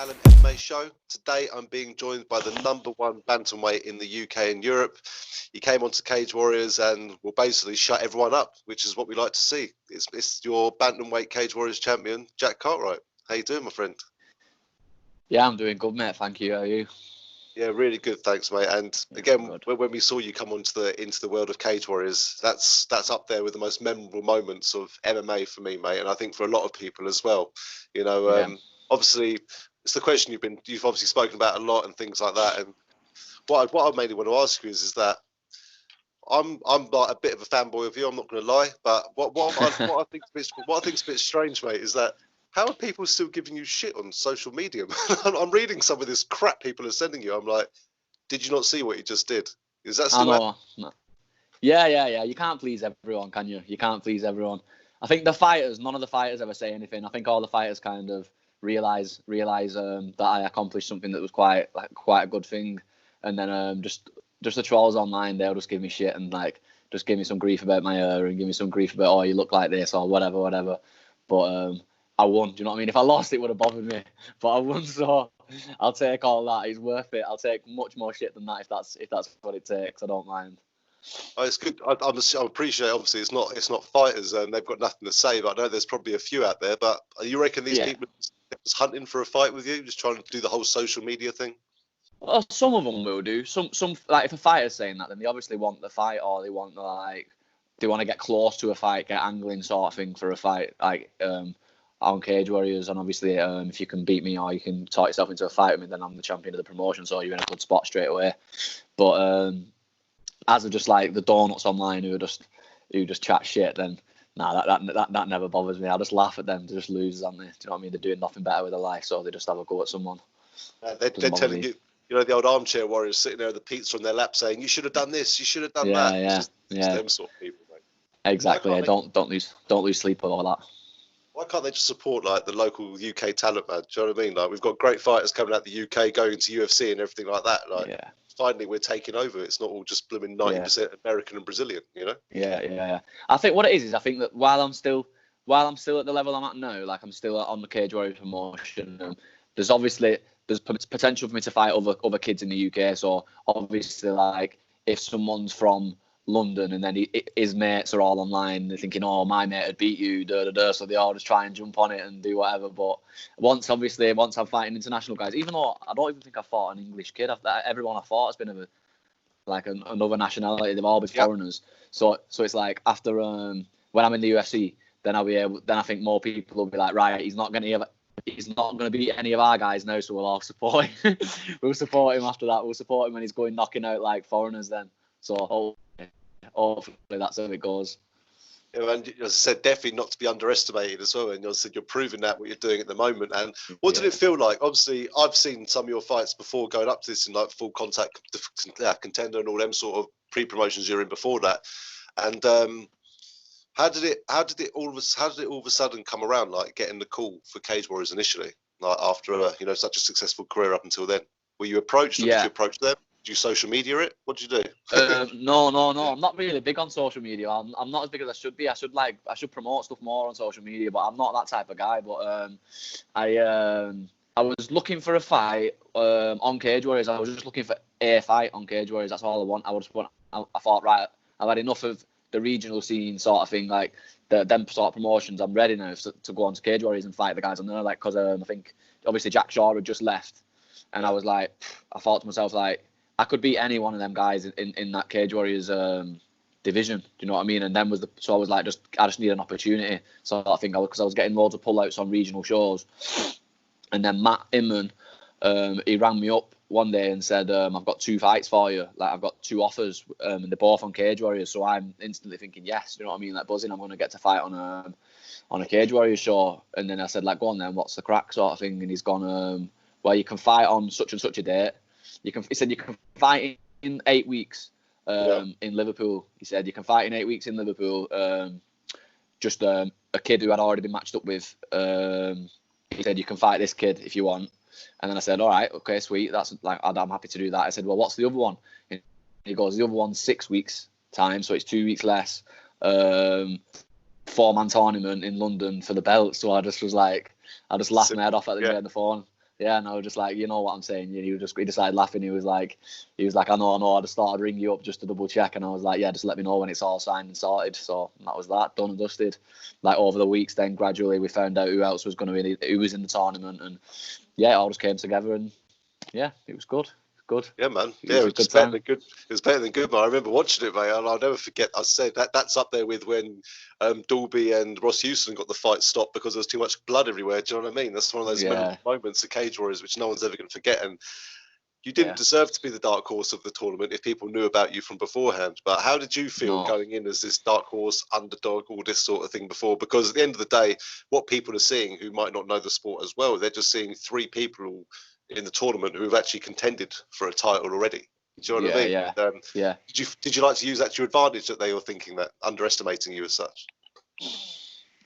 Alan MMA show. Today I'm being joined by the #1 bantamweight in the UK and Europe. He came onto Cage Warriors and will basically shut everyone up, which is what we like to see. It's your bantamweight Cage Warriors champion, Jack Cartwright. How you doing, my friend? Yeah, I'm doing good, mate. Thank you. How are you? Yeah, really good, thanks, mate. And again, when we saw you come into the world of Cage Warriors, that's up there with the most memorable moments of MMA for me, mate. And I think for a lot of people as well. You know, Yeah. Obviously, it's the question you've obviously spoken about a lot and things like that. And what I mainly want to ask you is that I'm like a bit of a fanboy of you. I'm not going to lie, but what I think is a bit strange, mate, is that how are people still giving you shit on social media? I'm reading some of this crap people are sending you. I'm like, did you not see what you just did? Is that still? I know. No. Yeah. You can't please everyone, can you? You can't please everyone. I think none of the fighters ever say anything. I think all the fighters kind of realize that I accomplished something that was quite a good thing, and then just the trolls online, they'll just give me shit and just give me some grief about my hair and give me some grief about, oh, you look like this or whatever. But I won. Do you know what I mean? If I lost, it would have bothered me, but I won, so I'll take all that. It's worth it. I'll take much more shit than that if that's what it takes. I don't mind. Oh, it's good. I appreciate. Obviously, it's not fighters, and they've got nothing to say. But I know there's probably a few out there. But you reckon these people are just hunting for a fight with you, just trying to do the whole social media thing? Well, some of them will do. Some like if a fighter's saying that, then they obviously want the fight, or they want to get close to a fight, get angling sort of thing for a fight. On Cage Warriors, and obviously if you can beat me or you can talk yourself into a fight with me, then I'm the champion of the promotion, so you're in a good spot straight away. But as of just like the donuts online who just chat shit, then that never bothers me. I just laugh at them. They're just losers, aren't they? Do you know what I mean? They're doing nothing better with their life, so they just have a go at someone. They're telling you, the old armchair warriors sitting there with the pizza on their lap saying, you should have done this, you should have done that. Yeah. It's them sort of people, mate. Exactly. Don't lose sleep with all that. Why can't they just support like the local UK talent, man? Do you know what I mean? Like, we've got great fighters coming out the UK, going to UFC and everything like that. Like, finally we're taking over. It's not all just blooming 90% American and Brazilian, you know? Yeah. I think what it is I think that while I'm still at the level I'm at now, like I'm still on the Cage Warriors promotion, there's potential for me to fight other kids in the UK. So obviously, like if someone's from London and then his mates are all online, they're thinking, oh, my mate had beat you, so they all just try and jump on it and do whatever. But once I'm fighting international guys, even though I don't even think I fought an English kid, everyone I fought has been another nationality. They've all been foreigners. So it's like after when I'm in the UFC, then I think more people will be like, right, he's not going to beat any of our guys now, so we'll all support him. We'll support him after that. We'll support him when he's going knocking out like foreigners then. So hopefully that's how it goes. And as I said, definitely not to be underestimated as well. And you're proving that what you're doing at the moment. And what did it feel like? Obviously, I've seen some of your fights before going up to this in like full contact contender and all them sort of pre-promotions you're in before that. And how did it all of a sudden come around? Like getting the call for Cage Warriors initially, like after such a successful career up until then. Were you approached? Or did you approach them? Did you social media it? What did you do? No. I'm not really big on social media. I'm not as big as I should be. I should promote stuff more on social media, but I'm not that type of guy. But I was looking for a fight on Cage Warriors. I was just looking for a fight on Cage Warriors. That's all I want. I thought, right, I've had enough of the regional scene sort of thing, like them sort of promotions. I'm ready now to go on to Cage Warriors and fight the guys on there. Like, because I think obviously Jack Shaw had just left, and I was like, I thought to myself, like, I could beat any one of them guys in that Cage Warriors division. Do you know what I mean? And then so I was like, I just need an opportunity. So I think because I was getting loads of pullouts on regional shows, and then Matt Inman, he rang me up one day and said, I've got 2 fights for you. Like, I've got 2 offers, and they're both on Cage Warriors. So I'm instantly thinking, yes, do you know what I mean? Like, buzzing, I'm going to get to fight on a Cage Warriors show. And then I said, like, go on then, what's the crack sort of thing? And he's gone, well, you can fight on such and such a date. He said you can fight in 8 weeks in Liverpool. He said you can fight in 8 weeks in Liverpool. Just a kid who had already been matched up with. He said you can fight this kid if you want. And then I said, all right, okay, sweet. That's like, I'm happy to do that. I said, well, what's the other one? And he goes, the other one's 6 weeks time, so it's 2 weeks less. 4-man tournament in London for the belt. So I just was like, I just laughed my head off at the end of the phone. Yeah, no, just like, you know what I'm saying. He just started laughing. He was like, I know. I just thought I'd ring you up just to double check, and I was like, yeah, just let me know when it's all signed and sorted. So that was that, done and dusted. Like over the weeks, then gradually we found out who else was going to be, who was in the tournament, and yeah, it all just came together, and yeah, it was good. Good. Yeah, man. Yeah, it was better than good. It was better than good, man. I remember watching it, mate, and I'll never forget. I said that's up there with when Dalby and Ross Houston got the fight stopped because there was too much blood everywhere. Do you know what I mean? That's one of those moments of Cage Warriors which no one's ever going to forget. And you didn't deserve to be the dark horse of the tournament if people knew about you from beforehand. But how did you feel going in as this dark horse, underdog, all this sort of thing before? Because at the end of the day, what people are seeing who might not know the sport as well, they're just seeing three people in the tournament who have actually contended for a title already. Do you know what I mean? Yeah. Did you like to use that to your advantage that they were thinking that, underestimating you as such?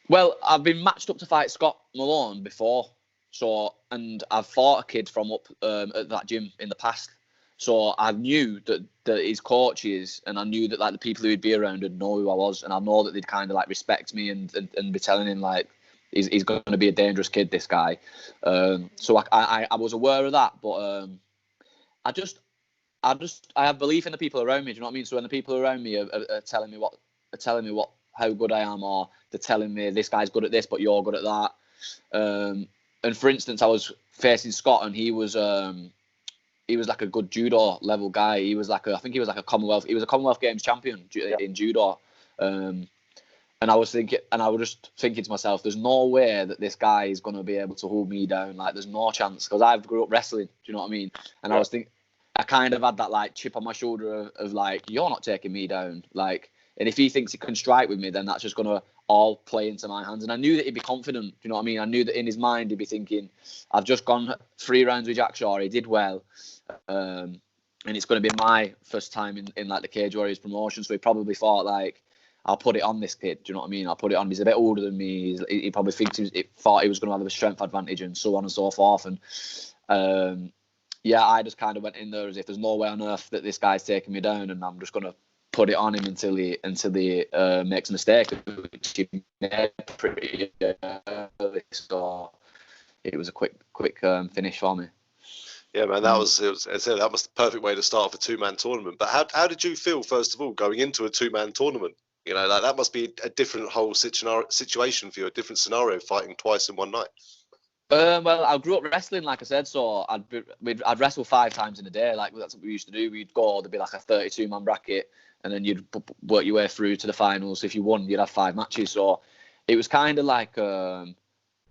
Well, I've been matched up to fight Scott Malone before. So, and I've fought a kid from up at that gym in the past. So I knew that his coaches, and I knew that like the people who would be around would know who I was, and I know that they'd kind of like respect me and be telling him like he's going to be a dangerous kid, this guy. So I was aware of that, but I have belief in the people around me. Do you know what I mean? So when the people around me are telling me how good I am, or they're telling me this guy's good at this, but you're good at that. And for instance, I was facing Scott, and he was like a good judo level guy. He was like I think he was like a Commonwealth Games champion in judo. And I was just thinking to myself, there's no way that this guy is going to be able to hold me down. Like, there's no chance, because I grew up wrestling. Do you know what I mean? And I was thinking, I kind of had that like chip on my shoulder of like, you're not taking me down. Like, and if he thinks he can strike with me, then that's just going to all play into my hands. And I knew that he'd be confident. Do you know what I mean? I knew that in his mind he'd be thinking, I've just gone 3 rounds with Jack Shaw. He did well. And it's going to be my first time in like the Cage Warriors promotion. So he probably thought like, I'll put it on this kid. Do you know what I mean? I'll put it on. He's a bit older than me. He probably thought he was going to have a strength advantage and so on and so forth. And I just kind of went in there as if there's no way on earth that this guy's taking me down, and I'm just going to put it on him until he makes a mistake, which he made pretty early. So it was a quick finish for me. Yeah, man, that was the perfect way to start off a 2-man tournament. But how did you feel, first of all, going into a 2-man tournament? You know, like, that must be a different whole situation for you, a different scenario, fighting twice in one night. Well, I grew up wrestling, like I said, so I'd wrestle 5 times in a day. Like, that's what we used to do. We'd go, there'd be like a 32-man bracket, and then you'd work your way through to the finals. If you won, you'd have 5 matches. So it was kind of like I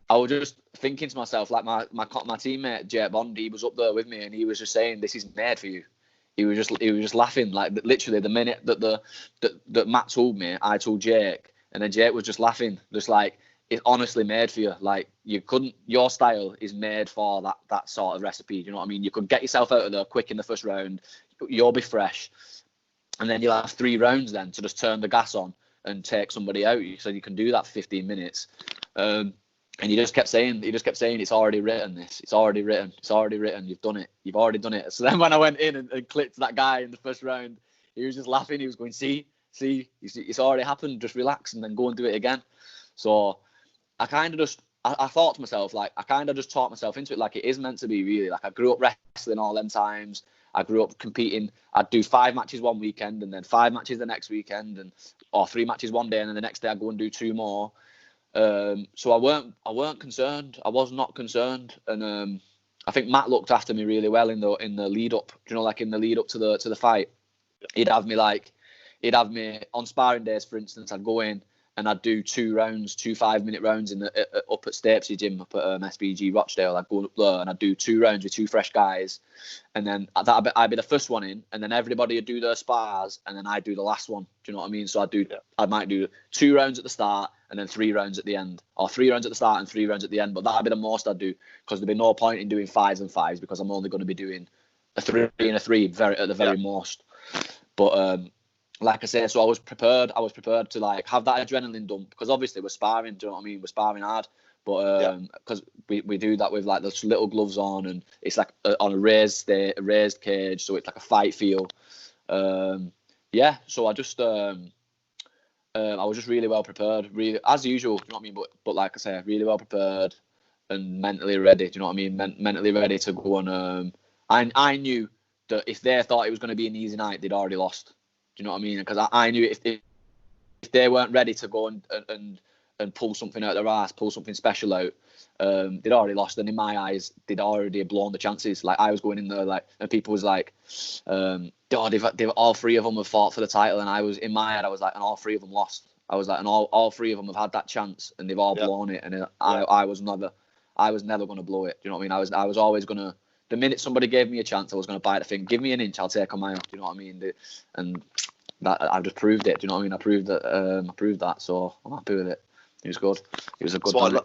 was just thinking to myself, like my teammate Jake Bond, he was up there with me, and he was just saying, "This is made for you." He was just laughing, like literally the minute that Matt told me, I told Jake, and then Jake was just laughing, just like, it's honestly made for you. Like, your style is made for that sort of recipe. You know what I mean? You could get yourself out of there quick in the first round. You'll be fresh, and then you'll have 3 rounds then to just turn the gas on and take somebody out. So you can do that for 15 minutes. And he just kept saying, it's already written. It's already written. You've done it. You've already done it. So then when I went in and clipped that guy in the first round, he was just laughing. He was going, see, it's already happened. Just relax and then go and do it again. So I kind of just, I thought to myself, like, I kind of just taught myself into it, like it is meant to be, really. Like, I grew up wrestling all them times. I grew up competing. I'd do 5 matches one weekend and then 5 matches the next weekend, or 3 matches one day, and then the next day I'd go and do 2 more. So I weren't concerned. I was not concerned, and I think Matt looked after me really well in the lead up. You know, like in the lead up to the fight, he'd have me on sparring days, for instance. I'd go in and I'd do 2 rounds, 2 5-minute rounds up at Stapesy Gym up at SBG Rochdale. I'd go up there and I'd do 2 rounds with 2 fresh guys, and then I'd be the first one in, and then everybody would do their spars, and then I'd do the last one. Do you know what I mean? So I might do 2 rounds at the start and then 3 rounds at the end, or 3 rounds at the start and 3 rounds at the end. But that'd be the most I'd do, because there'd be no point in doing 5s and 5s, because I'm only going to be doing a 3 and a 3 at the very most. But like I say, so I was prepared to like have that adrenaline dump, because obviously we're sparring. Do you know what I mean? We're sparring hard, but because we do that with like those little gloves on, and it's like on a raised cage, so it's like a fight feel. So I just I was just really well prepared, really, as usual. You know what I mean? But like I say, really well prepared. and mentally ready. Do you know what I mean? Mentally ready to go and I knew that if they thought it was going to be an easy night, they'd already lost. Do you know what I mean? Because I knew if they weren't ready to go and pull something out of their ass, pull something special out, they'd already lost. And in my eyes, they'd already blown the chances. Like, I was going in there, like, and people was like, they've all three of them have fought for the title, and I was, in my head, I was like, and all three of them lost. I was like, and all three of them have had that chance, and they've all blown it. And I was never going to blow it. Do you know what I mean? I was always going to. The minute somebody gave me a chance, I was going to bite the thing. Give me an inch, I'll take a mile. Do you know what I mean? And that I've just proved it. Do you know what I mean? I proved that. So I'm happy with it. It was good. It was a good one.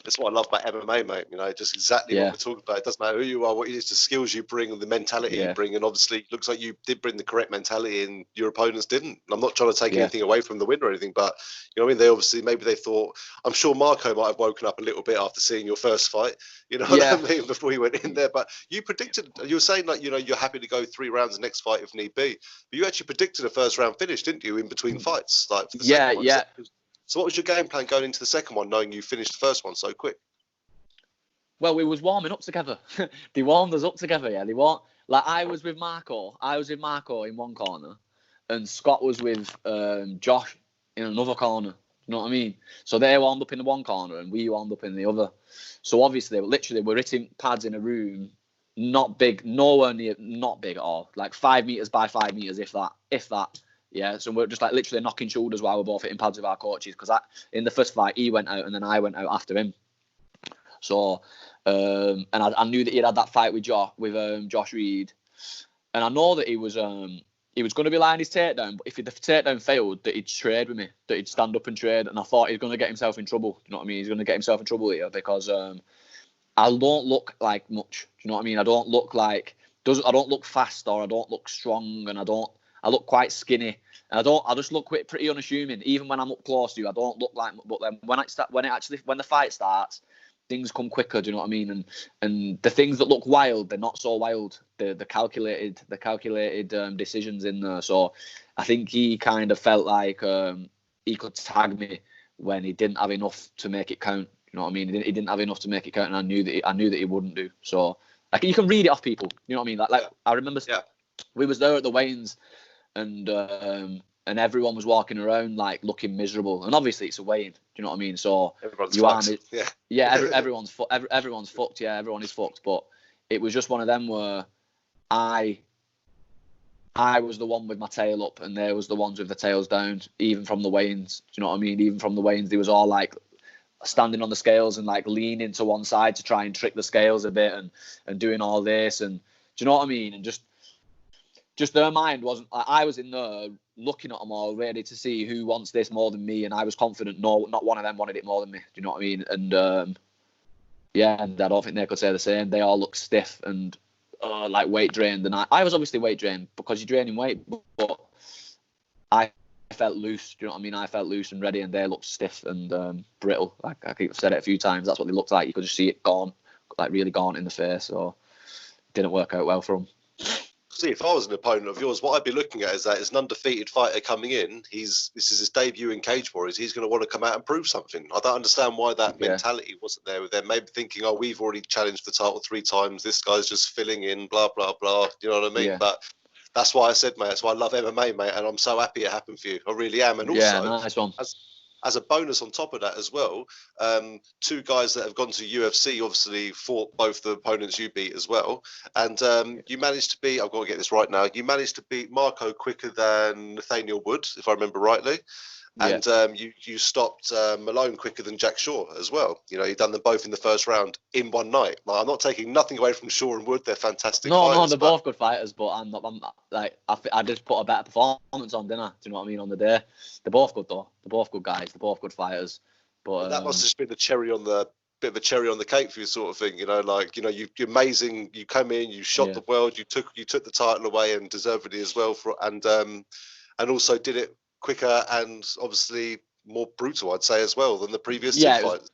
That's what I love about MMA, mate. You know, just exactly what we're talking about. It doesn't matter who you are, what it is, the skills you bring, and the mentality you bring. And obviously, it looks like you did bring the correct mentality, and your opponents didn't. And I'm not trying to take anything away from the win or anything, but you know what I mean. They obviously, maybe they thought. I'm sure Marco might have woken up a little bit after seeing your first fight. You know what I mean? Before you went in there, but you predicted. You were saying, like, you know, you're happy to go 3 rounds the next fight if need be. But you actually predicted a first round finish, didn't you? In between fights, like for the second one. So what was your game plan going into the second one, knowing you finished the first one so quick? Well, we was warming up together. They warmed us up together, yeah. They weren't, like, I was with Marco in one corner, and Scott was with Josh in another corner. You know what I mean? So they warmed up in the one corner, and we warmed up in the other. So obviously, we're hitting pads in a room, not big, nowhere near, not big at all. Like 5 meters by 5 meters, if that. Yeah, so we're just like literally knocking shoulders while we're both hitting pads with our coaches. Because in the first fight, he went out, and then I went out after him. So, and I knew that he had that fight with Josh Reed, and I know that he was going to be lying his takedown, but if the takedown failed, that he'd trade with me, that he'd stand up and trade, and I thought he's going to get himself in trouble. You know what I mean? He's going to get himself in trouble here because I don't look like much. Do you know what I mean? I don't look fast, or I don't look strong, and I look quite skinny, and I just look pretty unassuming. Even when I'm up close to you, I don't look like. But then when the fight starts, things come quicker. Do you know what I mean? And the things that look wild, they're not so wild. The calculated decisions in there. So I think he kind of felt like he could tag me when he didn't have enough to make it count. You know what I mean? He didn't have enough to make it count, and I knew that he wouldn't do. So like, you can read it off people. You know what I mean? Like I remember we was there at the weigh-ins, and everyone was walking around like looking miserable. And obviously it's a weigh-in. Do you know what I mean? So everyone's fucked. Everyone's fucked. Yeah, everyone is fucked. But it was just one of them where I was the one with my tail up, and they was the ones with the tails down. Even from the weigh-ins, do you know what I mean? Even from the weigh-ins, they was all like standing on the scales and like leaning to one side to try and trick the scales a bit, and doing all this, and do you know what I mean? And just their mind wasn't. I was in there looking at them all, ready to see who wants this more than me, and I was confident no, not one of them wanted it more than me. Do you know what I mean? And and I don't think they could say the same. They all look stiff and like weight drained, and I was obviously weight drained because you're draining weight, but I felt loose. Do you know what I mean? I felt loose and ready, and they looked stiff and brittle. Like I've said it a few times. That's what they looked like. You could just see it gone, like really gone in the face. So it didn't work out well for them. See, if I was an opponent of yours, what I'd be looking at is that as an undefeated fighter coming in, this is his debut in Cage Warriors. He's going to want to come out and prove something. I don't understand why that mentality wasn't there. They're maybe thinking, oh, we've already challenged the title 3 times. This guy's just filling in, blah, blah, blah. You know what I mean? Yeah. But that's why I said, mate, that's why I love MMA, mate. And I'm so happy it happened for you. I really am. And also, nice one. As a bonus on top of that as well, 2 guys that have gone to UFC obviously fought both the opponents you beat as well. And you managed to beat, I've got to get this right now, you managed to beat Marco quicker than Nathaniel Wood, if I remember rightly. And you stopped Malone quicker than Jack Shaw as well. You know, you've done them both in the first round in one night. Like, I'm not taking nothing away from Shaw and Wood. They're fantastic fighters. No, they're both good fighters, but I'm like, I just put a better performance on, didn't I? Do you know what I mean, on the day? They're both good, though. They're both good guys. They're both good fighters. But that must have just been the cherry on the bit of a cherry on the cake for you, sort of thing. You know, like, you know, you're amazing. You come in, you shot the world. You took the title away, and deservedly as well. And also did it quicker and obviously more brutal, I'd say, as well than the previous 2 fights.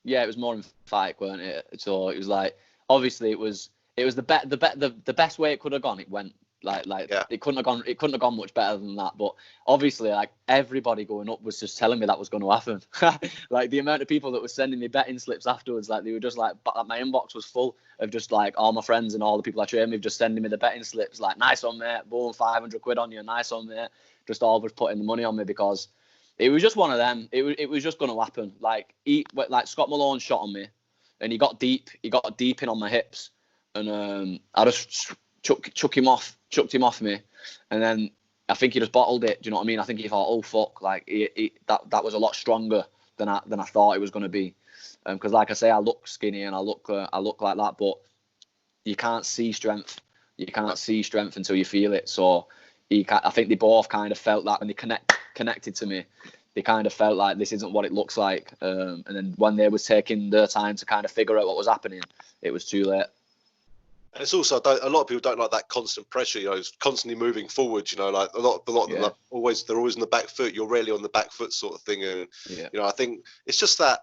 It was more emphatic, weren't it? So it was like, obviously it was the best way it could have gone. It went Yeah. It couldn't have gone much better than that. But obviously, like, everybody going up was just telling me that was going to happen. Like, the amount of people that were sending me betting slips afterwards, like, they were just like, my inbox was full of just like all my friends and all the people I train with just sending me the betting slips, like, nice one, mate, boom, 500 quid on you, nice one, mate. Just all was putting the money on me because it was just one of them. It was just going to happen. Like, Scott Malone shot on me, and he got deep in on my hips, and I just chucked him off me, and then I think he just bottled it. Do you know what I mean? I think he thought, oh fuck, like that was a lot stronger than I thought it was going to be, because like I say, I look skinny and I look like that, but you can't see strength. You can't see strength until you feel it. So I think they both kind of felt that when they connected to me. They kind of felt like this isn't what it looks like, and then when they was taking their time to kind of figure out what was happening, it was too late. And it's also, a lot of people don't like that constant pressure, it's constantly moving forward, like a lot of them they're always on the back foot. You're rarely on the back foot sort of thing. And, I think it's just that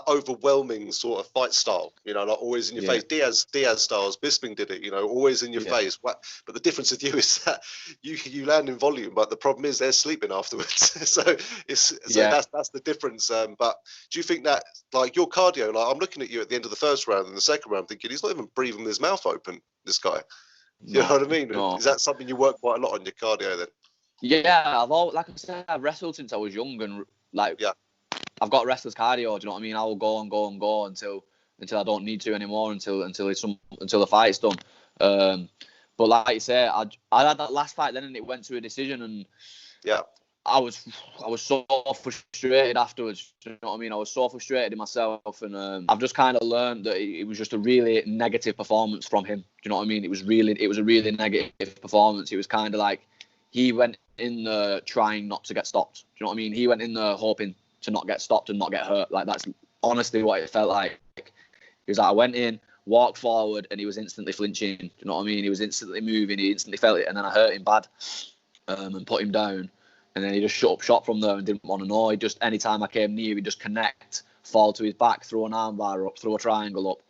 overwhelming sort of fight style, like always in your face. Diaz styles, Bisping did it, always in your face. But the difference with you is that you land in volume, but the problem is they're sleeping afterwards. So that's the difference. But do you think that, like, your cardio, like, I'm looking at you at the end of the first round and the second round thinking he's not even breathing with his mouth open, this guy. You know what I mean? No. Is that something you work quite a lot on your cardio then? Yeah, like I said, I've wrestled since I was young, and like, I've got wrestler's cardio. Do you know what I mean? I will go and go and go until I don't need to anymore, until the fight's done. But like you say, I had that last fight then, and it went to a decision, and I was so frustrated afterwards. Do you know what I mean? I was so frustrated in myself, and I've just kind of learned that it was just a really negative performance from him. Do you know what I mean? It was a really negative performance. It was kind of like he went in there trying not to get stopped. Do you know what I mean? He went in there hoping to not get stopped and not get hurt. Like, that's honestly what it felt like. It was like I went in, walked forward, and he was instantly flinching. Do you know what I mean? He was instantly moving. He instantly felt it, and then I hurt him bad, and put him down. And then he just shut up shop from there and didn't want to know. He just, anytime I came near, he'd just connect, fall to his back, throw an armbar up, throw a triangle up.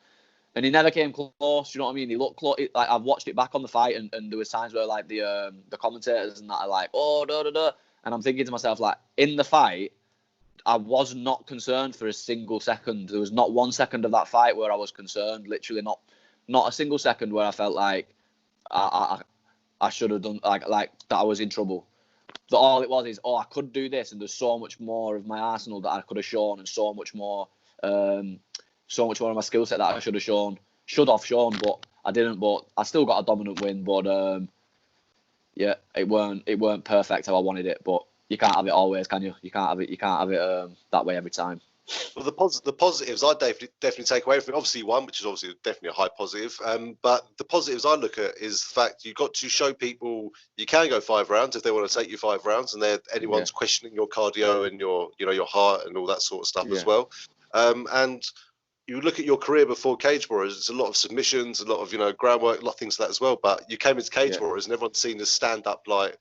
And he never came close. You know what I mean? He looked close. Like, I've watched it back on the fight, and there was times where, like, the commentators and that are like, oh, da da da, and I'm thinking to myself, like, in the fight, I was not concerned for a single second. There was not 1 second of that fight where I was concerned. Literally not a single second where I felt like I should have done, like that I was in trouble. But all it was is, I could do this, and there's so much more of my arsenal that I could have shown, and so much more of my skill set that I should have shown, but I didn't. But I still got a dominant win. But it weren't perfect how I wanted it. But you can't have it always, can you? You can't have it that way every time. Well, the positives I definitely take away from it. Obviously, one, which is obviously definitely a high positive. But the positives I look at is the fact you got to show people you can go 5 rounds if they want to take you 5 rounds, and anyone's questioning your cardio and your heart and all that sort of stuff as well. And you look at your career before Cage Warriors, it's a lot of submissions, a lot of groundwork, a lot of things like that as well. But you came into Cage Warriors, and everyone's seen as stand up like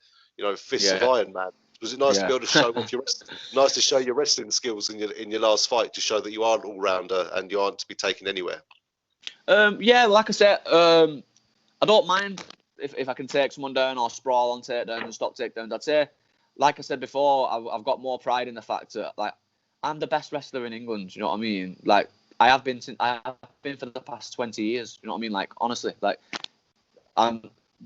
fists of iron, man. Was it nice to be able to show off nice to show your wrestling skills in your last fight, to show that you are an all-rounder and you aren't to be taken anywhere? Like I said, I don't mind if I can take someone down or sprawl on takedowns and stop takedowns. I'd say, like I said before, I've got more pride in the fact that, like, I'm the best wrestler in England. You know what I mean? Like, I have been for the past 20 years. You know what I mean? Like, honestly, like,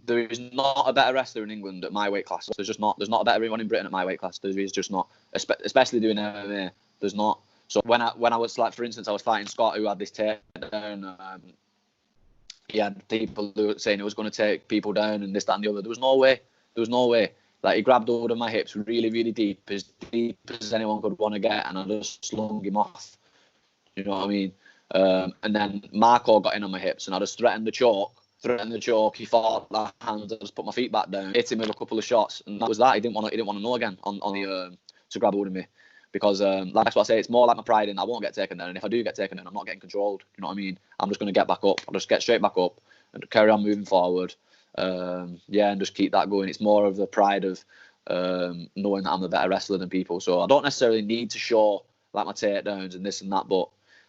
there is not a better wrestler in England at my weight class. There's not a better one in Britain at my weight class. There is just not, especially doing MMA. There's not. So when I was, like, for instance, I was fighting Scott, who had this takedown. He had people who were saying it was going to take people down and this, that, and the other. There was no way. Like, he grabbed hold of my hips really, really deep as anyone could want to get, and I just slung him off. You know what I mean? And then Marco got in on my hips, and I just threatened the choke. He fought that hand. I just put my feet back down, hit him with a couple of shots, and that was that. He didn't want to know again on the to grab hold of me, because that's what I say. It's more like my pride in I won't get taken down, and if I do get taken down, I'm not getting controlled. You know what I mean? I'm just going to get back up. I'll just get straight back up and carry on moving forward. And just keep that going. It's more of the pride of knowing that I'm a better wrestler than people. So I don't necessarily need to show, like, my takedowns and this and that. But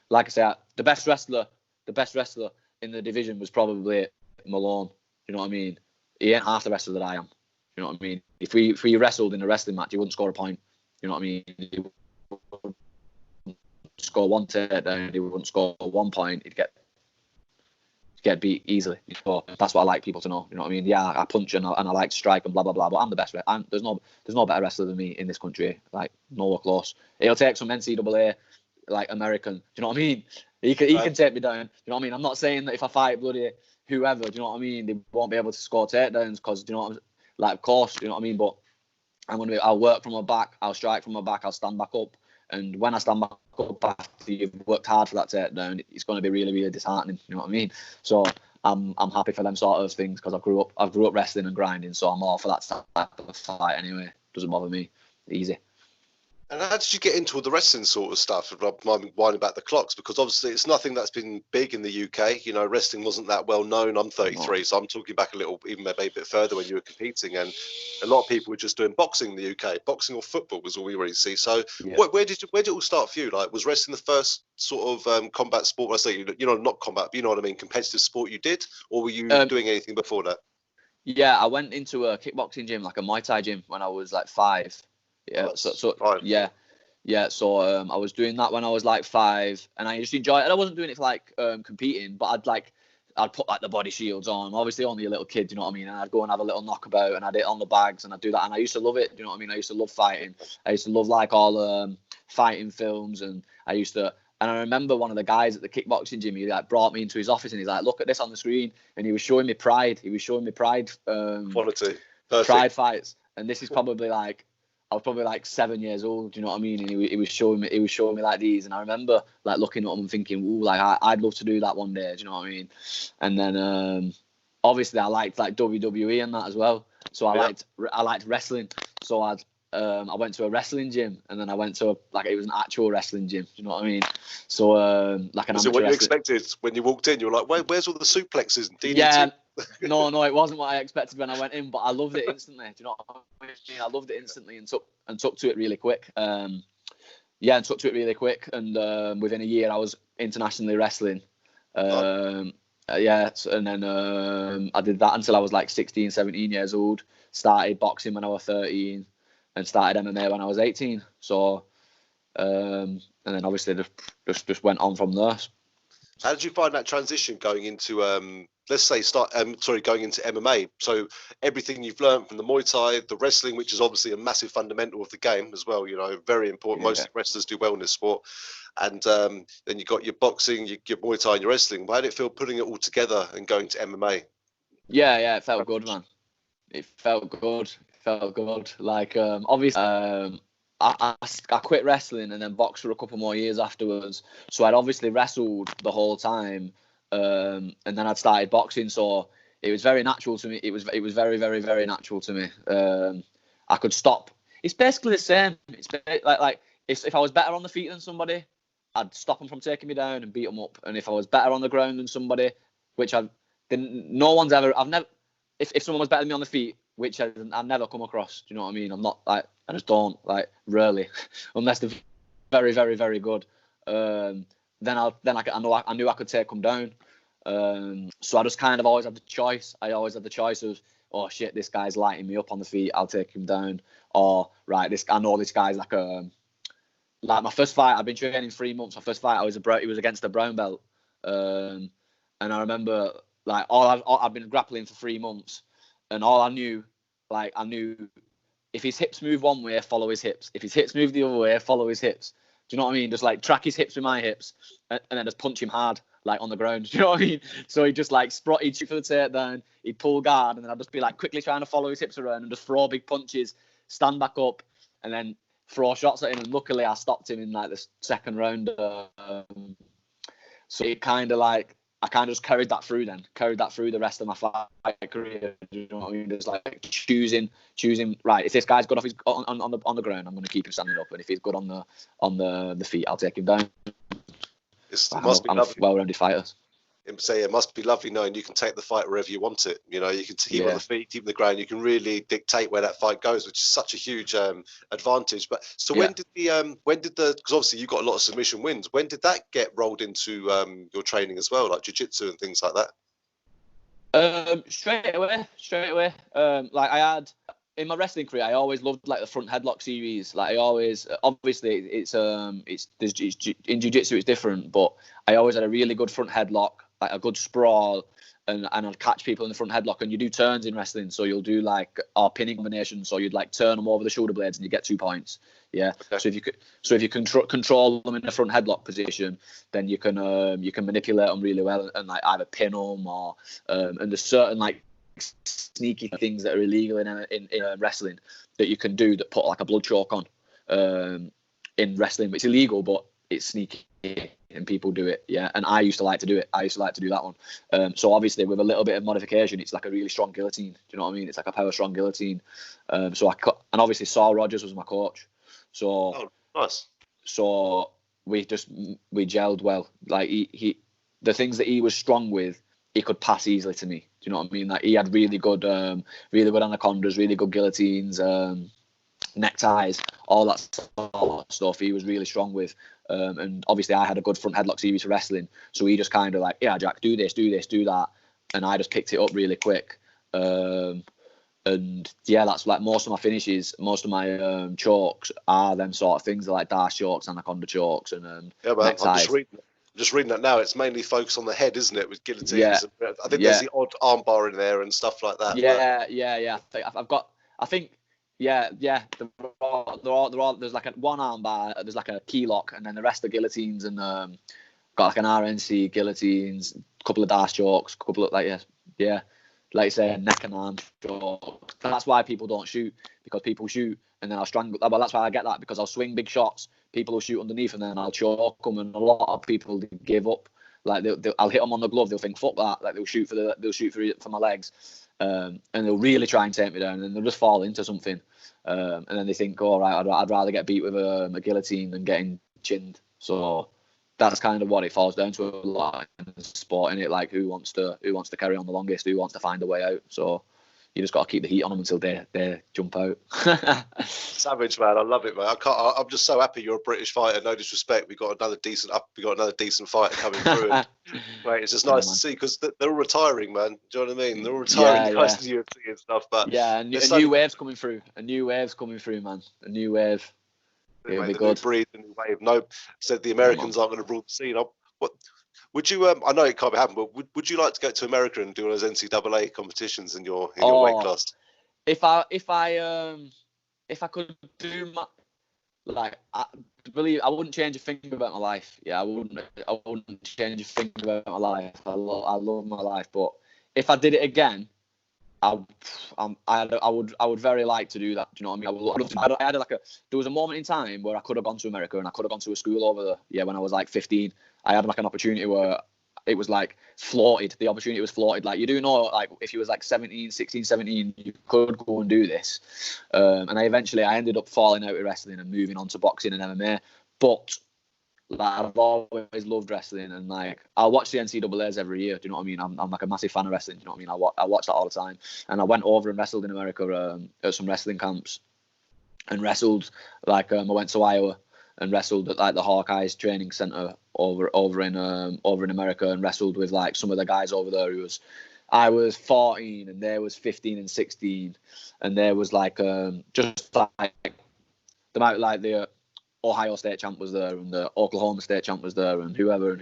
like I said, the best wrestler in the division was probably Malone. You know what I mean? he ain't half the wrestler that I am. You know what I mean? If we wrestled in a wrestling match, he wouldn't score a point. You know what I mean? He wouldn't score one takedown. He wouldn't score 1 point. He'd get beat easily. So that's what I like people to know. You know what I mean? Yeah, I punch and I like to strike and blah blah blah. But I'm the best. There's no better wrestler than me in this country. Like nowhere close. It'll take some NCAA, like American. Do you know what I mean? He can take me down. Do you know what I mean? I'm not saying that if I fight bloody whoever, do you know what I mean, they won't be able to score takedowns because, do you know what I'm, like, of course, do you know what I mean? But I'll work from my back, I'll strike from my back, I'll stand back up, and when I stand back up after you've worked hard for that takedown, it's going to be really, really disheartening. You know what I mean? So I'm happy for them sort of things because I grew up wrestling and grinding, so I'm all for that type of fight anyway. Doesn't bother me. Easy. And how did you get into all the wrestling sort of stuff? Winding back the clocks, because obviously it's nothing that's been big in the UK. You know, wrestling wasn't that well known. I'm 33, so I'm talking back a little, even maybe a bit further when you were competing. And a lot of people were just doing boxing in the UK. Boxing or football was all we really see. So where did it all start for you? Like, was wrestling the first sort of combat sport? I say, you know, not combat, but you know what I mean, competitive sport you did, or were you doing anything before that? Yeah, I went into a kickboxing gym, like a Muay Thai gym, when I was like 5. Yeah, so yeah. So I was doing that when I was like 5, and I just enjoyed it. I wasn't doing it for like competing, but I'd put like the body shields on. I'm obviously only a little kid, you know what I mean? And I'd go and have a little knockabout, and I'd hit on the bags, and I'd do that. And I used to love it, you know what I mean? I used to love fighting. I used to love like all fighting films, and And I remember one of the guys at the kickboxing gym, he like brought me into his office, and he's like, "Look at this on the screen," and he was showing me Pride. He was showing me Pride. Quality. Perfect. Pride fights, and this is probably like, I was probably like 7 years old, do you know what I mean? And he was showing me like these, and I remember like looking at them and thinking, "Ooh, like I'd love to do that one day," do you know what I mean? And then obviously I liked like WWE and that as well, so I liked wrestling. So I went to a wrestling gym, and then I went to it was an actual wrestling gym, do you know what I mean? So like an amateur. So what you expected when you walked in? You were like, "Where's all the suplexes and DDT?" Yeah. No, it wasn't what I expected when I went in, but I loved it instantly. Do you know what I mean? I loved it instantly and took to it really quick. And within a year I was internationally wrestling. And then I did that until I was like 16, 17 years old. Started boxing when I was 13, and started MMA when I was 18. So, and then obviously just went on from there. How did you find that transition going into going into MMA? So everything you've learned from the Muay Thai, the wrestling, which is obviously a massive fundamental of the game as well, you know, very important. Most wrestlers do well in this sport. And then you got your boxing, your Muay Thai, and your wrestling. How did it feel putting it all together and going to MMA? Yeah, it felt good, man. It felt good. Like obviously, I quit wrestling and then boxed for a couple more years afterwards. So I'd obviously wrestled the whole time, and then I'd started boxing. So it was very natural to me. It was very, very, very natural to me. I could stop. It's basically the same. It's like if I was better on the feet than somebody, I'd stop them from taking me down and beat them up. And if I was better on the ground than somebody, which I've never. If someone was better than me on the feet, which I've never come across, do you know what I mean? I'm not like, I just don't, like, rarely, unless they're very, very, very good. Then I knew I could take them down. So I just kind of always had the choice. I always had the choice of, oh shit, this guy's lighting me up on the feet, I'll take him down. Or right, I know this guy's like my first fight, I've been training 3 months. My first fight, it was against a brown belt. And I remember, like, I've been grappling for 3 months, and all I knew if his hips move one way, follow his hips. If his hips move the other way, follow his hips. Do you know what I mean? Just like track his hips with my hips, and then just punch him hard, like on the ground. Do you know what I mean? So he'd just like he'd shoot for the takedown, he'd pull guard, and then I'd just be like quickly trying to follow his hips around and just throw big punches, stand back up, and then throw shots at him. And luckily, I stopped him in like the second round. So it kind of like, I kind of just carried that through the rest of my fight career. You know what I mean? Just like choosing. Right, if this guy's good on the ground, I'm going to keep him standing up, and if he's good on the feet, I'll take him down. I'm a well-rounded fighter. It must be lovely knowing you can take the fight wherever you want it. You know, you can keep on the feet, keep on the ground. You can really dictate where that fight goes, which is such a huge advantage. But so when did because obviously you got a lot of submission wins. When did that get rolled into your training as well, like jiu-jitsu and things like that? Straight away. Like I had in my wrestling career, I always loved like the front headlock series. Like I always, obviously, it's in jiu-jitsu it's different, but I always had a really good front headlock, like a good sprawl, and I'd catch people in the front headlock. And you do turns in wrestling, so you'll do like our pinning combinations. So you'd like turn them over the shoulder blades, and you get 2 points. Yeah. Okay. So if you control them in the front headlock position, then you can manipulate them really well and like either pin them or and there's certain like sneaky things that are illegal in wrestling that you can do that put like a blood choke on in wrestling. It's illegal, but it's sneaky and people do it. Yeah, and I used to like to do it. I used to like to do that one. So obviously with a little bit of modification, it's like a really strong guillotine. Do you know what I mean? It's like a power strong guillotine. So I cut, and obviously Saul Rogers was my coach. So nice. So we gelled well. Like he the things that he was strong with, he could pass easily to me. Do you know what I mean? Like he had really good anacondas, really good guillotines, neckties, all that sort of stuff. He was really strong with. And obviously I had a good front headlock series for wrestling. So he just kind of like, yeah, Jack, do this, do that. And I just picked it up really quick. And yeah, that's like most of my finishes, most of my chokes are them sort of things. They're like dash chokes, anaconda chokes, and yeah, man, I'm just reading that now. It's mainly focused on the head, isn't it, with guillotines? Yeah. I think there's the odd arm bar in there and stuff like that. Yeah. I think they're all, there's like one arm bar, there's like a key lock, and then the rest are guillotines and got like an RNC, guillotines, a couple of dash chokes, a couple of like like you say, neck and arm choke. That's why people don't shoot, because people shoot and then I'll strangle. Well, that's why I get that, because I'll swing big shots, people will shoot underneath, and then I'll choke them. And a lot of people give up. Like I'll hit them on the glove, they'll think fuck that. Like they'll shoot for my legs, and they'll really try and take me down, and then they'll just fall into something, and then they think, all right, I'd rather get beat with a guillotine than getting chinned. So that's kind of what it falls down to a lot in the sport, innit? Like who wants to carry on the longest, who wants to find a way out. So you just got to keep the heat on them until they jump out. Savage, man. I love it, man. I'm just so happy you're a British fighter. No disrespect, we got another decent fighter coming through. And, mate, it's just nice to see, because they're all retiring, man. Do you know what I mean? They're all retiring, guys, to the UFC and stuff. But yeah, a new wave's coming through. A new wave's coming through, man. A new wave. It'll be good. New breed, the new wave. No, said the Americans aren't going to rule the scene. What would you? I know it can't be happening, but would you like to go to America and do those NCAA competitions in your weight class? If I could do my, like, I wouldn't change a thing about my life. Yeah, I wouldn't change a thing about my life. I love my life, but if I did it again, I would very like to do that. Do you know what I mean? There was a moment in time where I could have gone to America and I could have gone to a school over there. Yeah, when I was like 15, I had like an opportunity where it was like floated. The opportunity was floated. Like, you do know, like if you was like 16, 17, you could go and do this. And I ended up falling out with wrestling and moving on to boxing and MMA. But like, I've always loved wrestling, and like I watch the NCAAs every year. Do you know what I mean? I'm like a massive fan of wrestling. Do you know what I mean? I watch that all the time. And I went over and wrestled in America at some wrestling camps, and wrestled like I went to Iowa and wrestled at like the Hawkeyes training center over in America, and wrestled with like some of the guys over there. I was 14 and they was 15 and 16, and there was like just like the Ohio State champ was there, and the Oklahoma State champ was there, and whoever,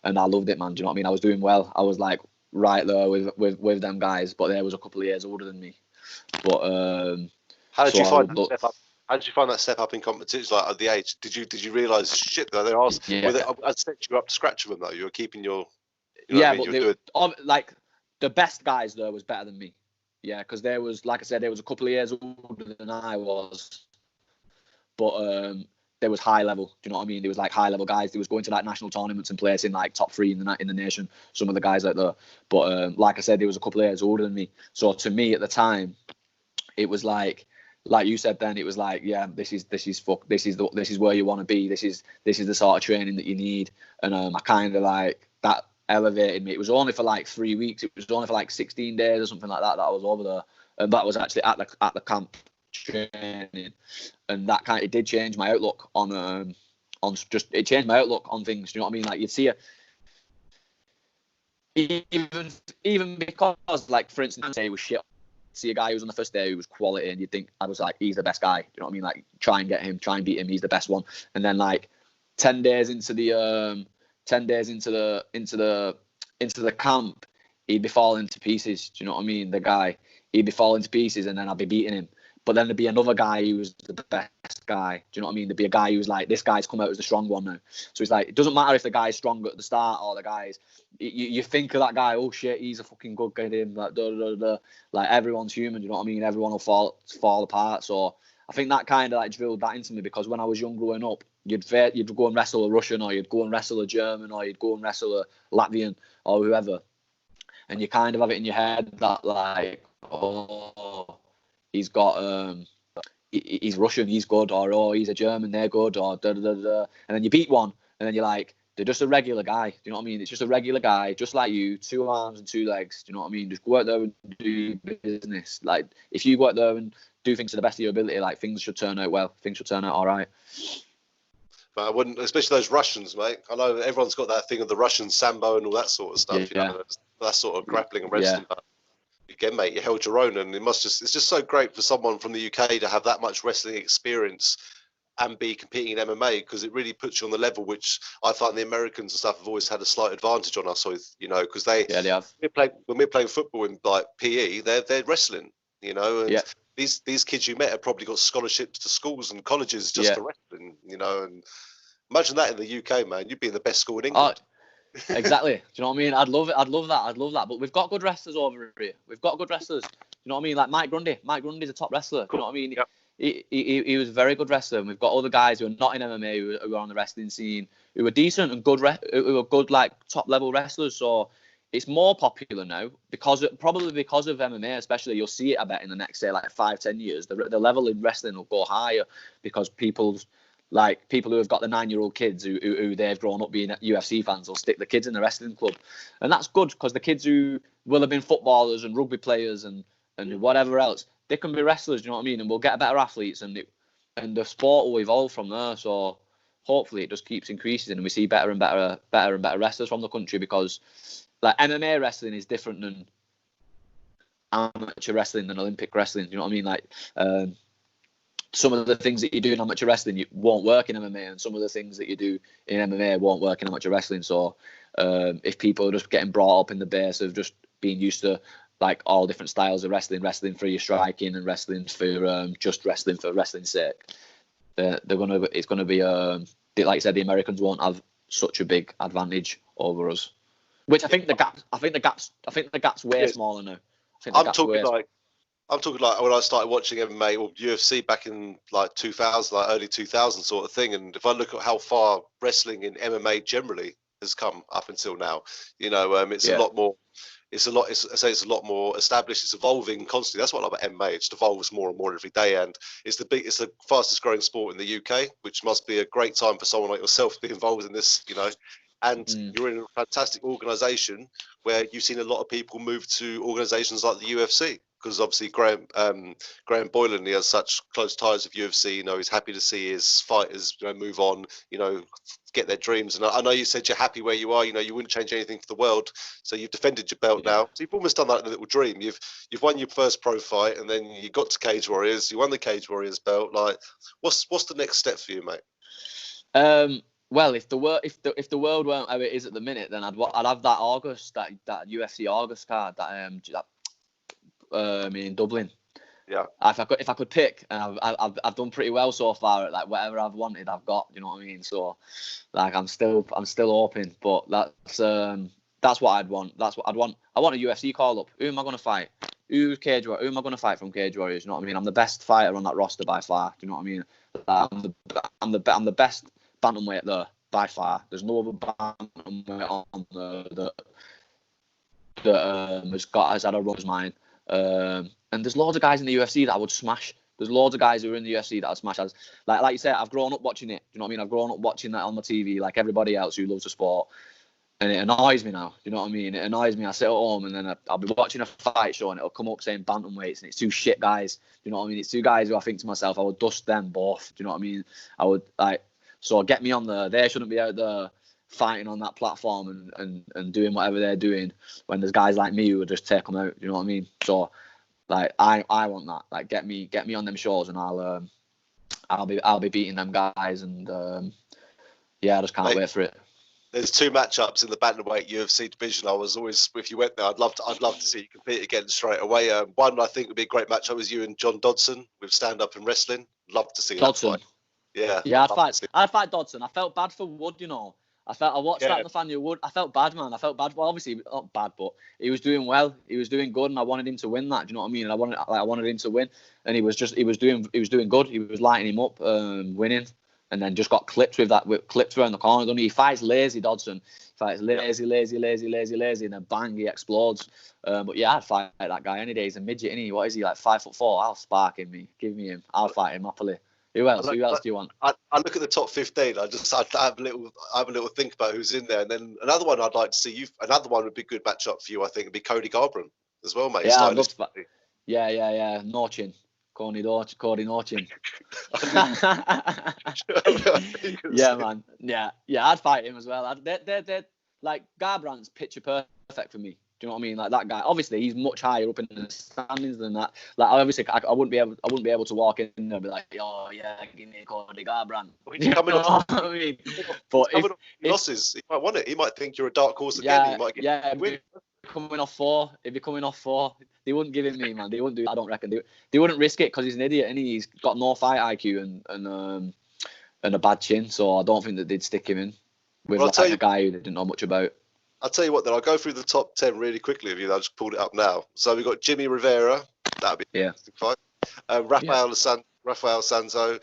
and I loved it, man. Do you know what I mean? I was doing well. I was like right there with them guys, but they was a couple of years older than me. But how did you find that step up? How did you find that step up in competitions, like at the age? Did you realise shit that they asked? Yeah. I set you up to scratch with them though. You were keeping your. Like the best guys there was better than me. Yeah, because there was, like I said, there was a couple of years older than I was, but there was high level. Do you know what I mean? There was like high level guys. They was going to like national tournaments and placing like top 3 in the nation. Some of the guys out there, but like I said, there was a couple of years older than me. So to me at the time, it was like you said then, it was like, yeah, this is where you want to be. This is the sort of training that you need. And I kind of like that elevated me. It was only for like 3 weeks. It was only for like 16 days or something like that I was over there, and that was actually at the camp training, and that kind of, it did change my outlook on it changed my outlook on things. Do you know what I mean? Like you'd see even because, like, for instance, he was shit. See a guy who was on the first day who was quality, and you'd think, I was like, he's the best guy. Do you know what I mean? Like, try and get him, try and beat him. He's the best one. And then, like, 10 days into the 10 days into the camp, he'd be falling to pieces. Do you know what I mean? The guy, he'd be falling to pieces, and then I'd be beating him. But then there'd be another guy who was the best guy. Do you know what I mean? There'd be a guy who's like, this guy's come out as the strong one now. So it's like, it doesn't matter if the guy's strong at the start or the guy's. You think of that guy, oh shit, he's a fucking good guy. Him, like, like, everyone's human. Do you know what I mean? Everyone will fall apart. So I think that kind of like drilled that into me, because when I was young growing up, you'd go and wrestle a Russian, or you'd go and wrestle a German, or you'd go and wrestle a Latvian or whoever, and you kind of have it in your head that, like, oh, he's got he's Russian, he's good, or oh, he's a German, they're good, or and then you beat one, and then you're like, they're just a regular guy. Do you know what I mean? It's just a regular guy, just like you, 2 arms and 2 legs. Do you know what I mean? Just go out there and do business. Like, if you go out there and do things to the best of your ability, like, things should turn out well. Things should turn out all right. But I wouldn't, especially those Russians, mate. I know everyone's got that thing of the Russian sambo and all that sort of stuff. Yeah. You know, that sort of grappling and wrestling. Yeah. But again, mate, you held your own, and it's just so great for someone from the UK to have that much wrestling experience and be competing in MMA, because it really puts you on the level which I find the Americans and stuff have always had a slight advantage on us with, you know, because they have. When we're playing football in like PE, they're wrestling, you know, and these kids you met have probably got scholarships to schools and colleges just for wrestling, you know, and imagine that in the UK, man, you'd be in the best school in England. Exactly. Do you know what I mean? I'd love it. I'd love that. But we've got good wrestlers over here. We've got good wrestlers. You know what I mean? Like Mike Grundy. Mike Grundy's a top wrestler. You know what I mean? Yep. He was a very good wrestler. And we've got other guys who are not in MMA who are on the wrestling scene, who are decent and good, who are good, like, top level wrestlers. So it's more popular now probably because of MMA, especially. You'll see it, I bet, in the next, say, like 5-10 years. The level in wrestling will go higher, because people who have got the 9-year-old kids who they've grown up being UFC fans will stick the kids in the wrestling club. And that's good, because the kids who will have been footballers and rugby players and whatever else, they can be wrestlers, you know what I mean? And we'll get better athletes, and the sport will evolve from there. So hopefully it just keeps increasing, and we see better and better wrestlers from the country, because, like, MMA wrestling is different than amateur wrestling than Olympic wrestling. You know what I mean? Like, some of the things that you do in amateur wrestling won't work in MMA, and some of the things that you do in MMA won't work in amateur wrestling. So if people are just getting brought up in the base of just being used to, like, all different styles of wrestling for your striking and wrestling for just wrestling for wrestling's sake, it's gonna be like I said, the Americans won't have such a big advantage over us. Which I think the gap's way smaller now. I'm talking like when I started watching MMA or UFC back in like 2000, like early 2000 sort of thing. And if I look at how far wrestling in MMA generally has come up until now, you know, it's a lot more. It's a lot more established. It's evolving constantly. That's what I love about MMA. It just evolves more and more every day, and it's the fastest growing sport in the UK, which must be a great time for someone like yourself to be involved in this, you know. And you're in a fantastic organisation where you've seen a lot of people move to organisations like the UFC, because obviously Graham Boylan, he has such close ties with UFC. You know, he's happy to see his fighters, you know, move on, you know, get their dreams. And I know you said you're happy where you are. You know, you wouldn't change anything for the world. So you've defended your belt now. So you've almost done that little dream. You've won your first pro fight, and then you got to Cage Warriors. You won the Cage Warriors belt. Like, what's the next step for you, mate? Well, if the world weren't how it is at the minute, then I'd have that August, that UFC August card that in Dublin. Yeah. If I could pick, and I've done pretty well so far at, like, whatever I've wanted, I've got. You know what I mean? So, like, I'm still hoping, but that's what I'd want. That's what I'd want. I want a UFC call up. Who am I going to fight? Who am I going to fight from Cage Warriors? You know what I mean? I'm the best fighter on that roster by far. Do you know what I mean? I'm the best bantamweight there by far. There's no other bantamweight on there that has had a run as mine. And there's loads of guys in the UFC that I would smash. There's loads of guys who are in the UFC that I'd smash. Like you said, I've grown up watching it. Do you know what I mean? I've grown up watching that on the TV, like everybody else who loves the sport. And it annoys me now. Do you know what I mean? It annoys me. I sit at home and then I'll be watching a fight show and it'll come up saying bantamweights, and it's 2 shit guys. Do you know what I mean? It's 2 guys who I think to myself, I would dust them both. Do you know what I mean? I would, like, so get me on there. They shouldn't be out there fighting on that platform and doing whatever they're doing when there's guys like me who will just take them out. You know what I mean? So like I want that. Like get me on them shows and I'll be beating them guys and yeah, I just can't wait for it. There's 2 matchups in the Bantamweight UFC division. I was always, if you went there, I'd love to see you compete again straight away. One I think would be a great matchup is you and John Dodson with stand up and wrestling. Love to see Dodson. that fight. Yeah, I'd fight Dodson. I felt bad for Wood, you know. I watched that Nathaniel Wood. I felt bad, man. I felt bad. Well, obviously not bad, but he was doing well. He was doing good, and I wanted him to win that. Do you know what I mean? And I wanted him to win, and he was doing good. He was lighting him up, winning, and then just got clipped clipped around the corner. He fights lazy, Dodson. He fights lazy, and then bang, he explodes. But yeah, I'd fight that guy any day. He's a midget, isn't he? What is he, like 5'4"? I'll spark him. Give me him. I'll fight him happily. Who else? Who else do you want? I look at the top 15. I have a little think about who's in there, and then another one I'd like to see. Another one would be a good matchup for you. I think would be Cody Garbrandt as well, mate. Yeah, Norchin. Cody Norchin. Yeah, man. Yeah. I'd fight him as well. They're like Garbrandt's picture perfect for me. Do you know what I mean? Like that guy. Obviously, he's much higher up in the standings than that. Like obviously, I wouldn't be able to walk in there and be like, oh yeah, give me Cody Garbrandt. He's coming off. I mean, but if losses, he might want it. He might think you're a dark horse again. He might win. Coming off 4, if you're coming off 4, they wouldn't give it me, man. They wouldn't do it. I don't reckon they wouldn't risk it because he's an idiot and he's got no fight IQ and a bad chin. So I don't think that they'd stick him in with a guy who they didn't know much about. I'll tell you what, then I'll go through the top 10 really quickly. I just pulled it up now. So we've got Jimmy Rivera. That'd be an interesting fight. Rafael Sanzo,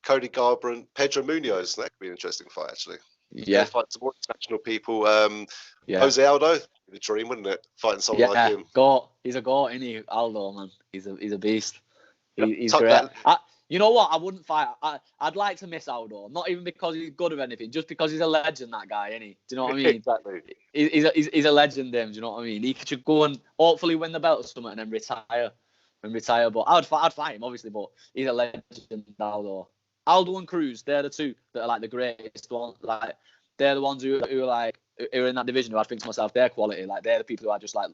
Cody Garbrandt, Pedro Munoz. That could be an interesting fight, actually. Yeah. Fight some more international people. Jose Aldo, the dream, wouldn't it? Fighting someone like him. He's a goat, isn't he? Aldo, man. He's a beast. He's great. You know what? I wouldn't fight. I'd like to miss Aldo, not even because he's good or anything, just because he's a legend, that guy, isn't he? Do you know what I mean? Exactly. He's a legend, him. Do you know what I mean? He should go and hopefully win the belt or something and then retire. But I'd fight him, obviously, but he's a legend, Aldo. Aldo and Cruz, they're the two that are like the greatest ones. Like they're the ones who are in that division who I think to myself, they're quality. Like they're the people who are just like,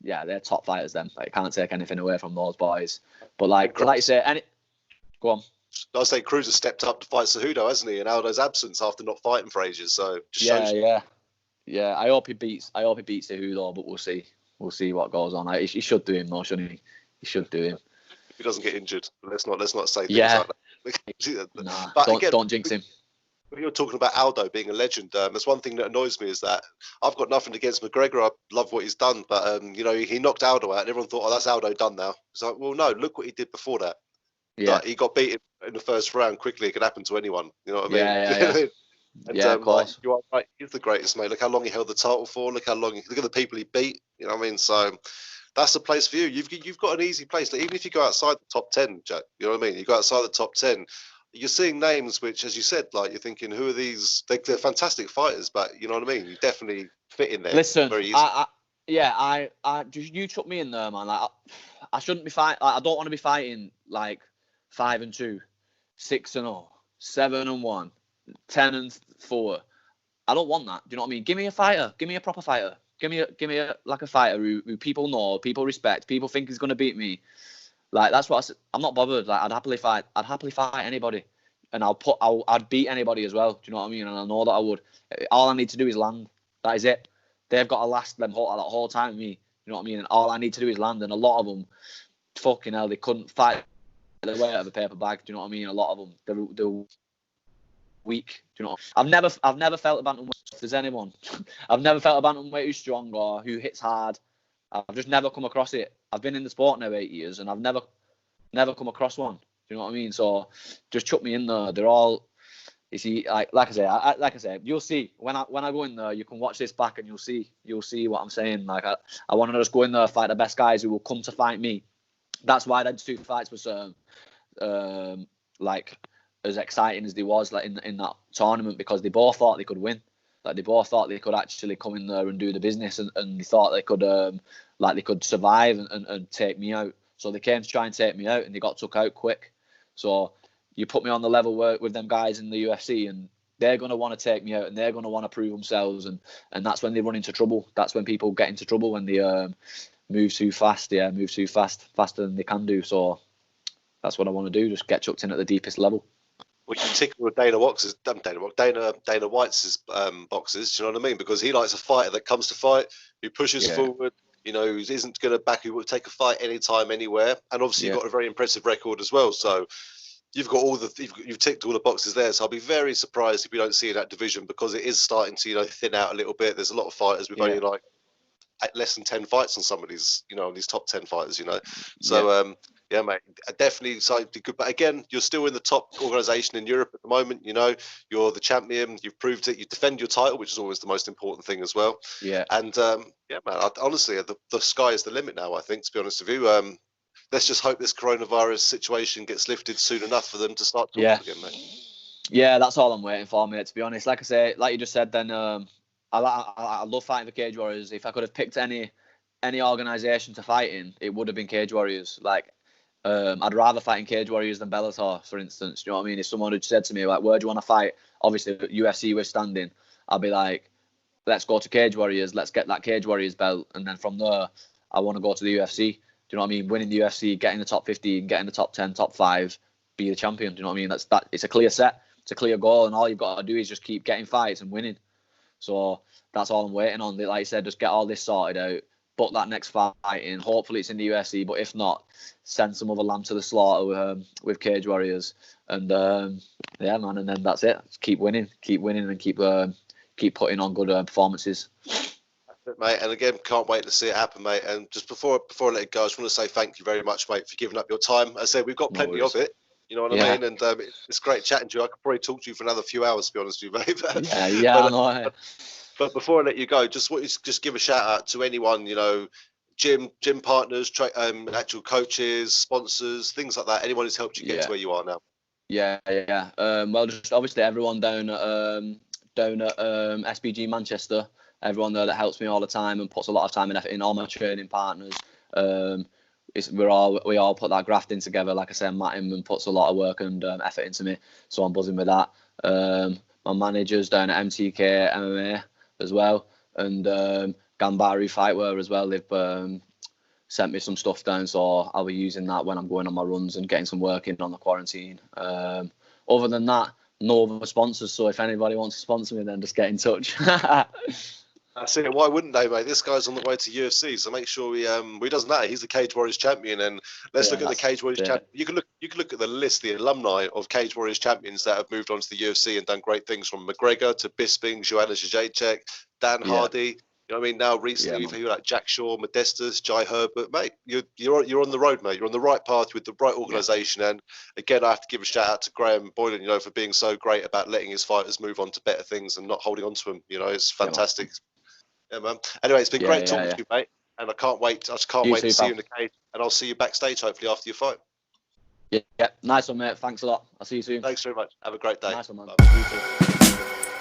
yeah, they're top fighters. Them, like, can't take anything away from those boys. But like you say, go on. I'll say Cruz has stepped up to fight Cejudo, hasn't he? In Aldo's absence after not fighting for ages. So just shows yeah. I hope he beats Cejudo, but we'll see. We'll see what goes on. He should do him though, shouldn't he? He should do him. If he doesn't get injured, let's not say things like that. Nah, but don't jinx him. You're talking about Aldo being a legend. That's one thing that annoys me is that I've got nothing against McGregor. I love what he's done, but he knocked Aldo out, and everyone thought, "Oh, that's Aldo done now." It's like, well, no, look what he did before that. Yeah, like, he got beaten in the first round quickly. It could happen to anyone. You know what I mean? Yeah. And, of course. You are right. He's the greatest, mate. Look how long he held the title for. Look at the people he beat. You know what I mean? So that's the place for you. You've got an easy place. Like, even if you go outside the top 10, Jack, you know what I mean? You go outside the top 10. You're seeing names which, as you said, like you're thinking, who are these? They're fantastic fighters, but you know what I mean. You definitely fit in there. Listen, very easily. you took me in there, man. Like, I shouldn't be fighting. Like, I don't want to be fighting like 5-2, 6-0, 7-1, 10-4. I don't want that. Do you know what I mean? Give me a fighter. Give me a proper fighter. Give me a fighter who people know, people respect, people think is going to beat me. Like that's what I'm not bothered. Like I'd happily fight anybody, and I'd beat anybody as well. Do you know what I mean? And I know that I would. All I need to do is land. That is it. They've got to last them that whole time with me. You know what I mean? And all I need to do is land. And a lot of them, fucking hell, they couldn't fight their way out of a paper bag. Do you know what I mean? A lot of them, they're weak. Do you know? I've never felt a bantamweight. If there's anyone, I've never felt a bantamweight who's strong or who hits hard. I've just never come across it. I've been in the sport now 8 years, and I've never come across one. Do you know what I mean? So just chuck me in there. They're all, you see, like I say, you'll see when I go in there. You can watch this back, and you'll see what I'm saying. Like I want to just go in there, fight the best guys who will come to fight me. That's why those two fights was like as exciting as they was like in that tournament, because they both thought they could win. Like they both thought they could actually come in there and do the business, and they thought they could survive and take me out. So they came to try and take me out, and they got took out quick. So you put me on the level with them guys in the UFC, and they're going to want to take me out, and they're going to want to prove themselves, and that's when they run into trouble. That's when people get into trouble, when they move too fast. Yeah, move too fast, faster than they can do. So that's what I want to do. Just get chucked in at the deepest level. Well, you tickle Dana White's boxes. Do you know what I mean? Because he likes a fighter that comes to fight, who pushes forward. You know, who isn't going to back, who will take a fight anytime, anywhere. And obviously, you've got a very impressive record as well. So you've got you've ticked all the boxes there. So I'll be very surprised if we don't see in that division, because it is starting to thin out a little bit. There's a lot of fighters with only like less than 10 fights on some of these, on these top 10 fighters. So yeah, mate, definitely something good. But again, you're still in the top organisation in Europe at the moment. You're the champion. You've proved it. You defend your title, which is always the most important thing as well. Yeah. And yeah, man, honestly, the sky is the limit now, I think, to be honest with you. Let's just hope this coronavirus situation gets lifted soon enough for them to start talking again, mate. Yeah, that's all I'm waiting for, mate, to be honest. Like I say, like you just said, then I love fighting for Cage Warriors. If I could have picked any organisation to fight in, it would have been Cage Warriors. Like, I'd rather fight in Cage Warriors than Bellator, for instance. Do you know what I mean? If someone had said to me, like, where do you want to fight? Obviously, UFC was standing. I'd be like, let's go to Cage Warriors. Let's get that Cage Warriors belt. And then from there, I want to go to the UFC. Do you know what I mean? Winning the UFC, getting the top 15, getting the top 10, top 5, be the champion. Do you know what I mean? It's a clear set. It's a clear goal. And all you've got to do is just keep getting fights and winning. So that's all I'm waiting on. Like I said, just get all this sorted out. Book that next fight in. Hopefully it's in the UFC, but if not, send some other lamb to the slaughter with Cage Warriors. And yeah, man, and then that's it. Just keep winning, and keep putting on good performances. That's it, mate. And again, can't wait to see it happen, mate. And just before I let it go, I just want to say thank you very much, mate, for giving up your time. As I said, we've got plenty of it. You know what I mean? And it's great chatting to you. I could probably talk to you for another few hours, to be honest with you, mate. I know. But before I let you go, just give a shout out to anyone, gym partners, actual coaches, sponsors, things like that. Anyone who's helped you get to where you are now. Yeah. Well, just obviously everyone down at SBG Manchester, everyone there that helps me all the time and puts a lot of time and effort in. All my training partners. We all put that graft in together. Like I said, Matt Inman puts a lot of work and effort into me, so I'm buzzing with that. My managers down at MTK MMA as well, and Gambari Fightwear as well. They've sent me some stuff down, so I'll be using that when I'm going on my runs and getting some work in on the quarantine. Other than that, no other sponsors, so if anybody wants to sponsor me, then just get in touch. That's it. Why wouldn't they, mate? This guy's on the way to UFC, so make sure it doesn't matter. He's the Cage Warriors champion, and let's look at the Cage Warriors champion. You can look at the list, the alumni of Cage Warriors champions that have moved on to the UFC and done great things, from McGregor to Bisping, Joanna Jędrzejczyk, Dan Hardy. You know what I mean? Now recently we've had like Jack Shaw, Modestas, Jai Herbert, mate. You're on the road, mate. You're on the right path with the right organisation. And again, I have to give a shout out to Graham Boylan, for being so great about letting his fighters move on to better things and not holding on to them. It's fantastic. Yeah, man. Anyway, it's been great talking to you, mate. And I can't wait. I just can't wait to see you in the cage. And I'll see you backstage, hopefully, after your fight. Yeah. Nice one, mate. Thanks a lot. I'll see you soon. Thanks very much. Have a great day. Nice one, man. Bye. You too.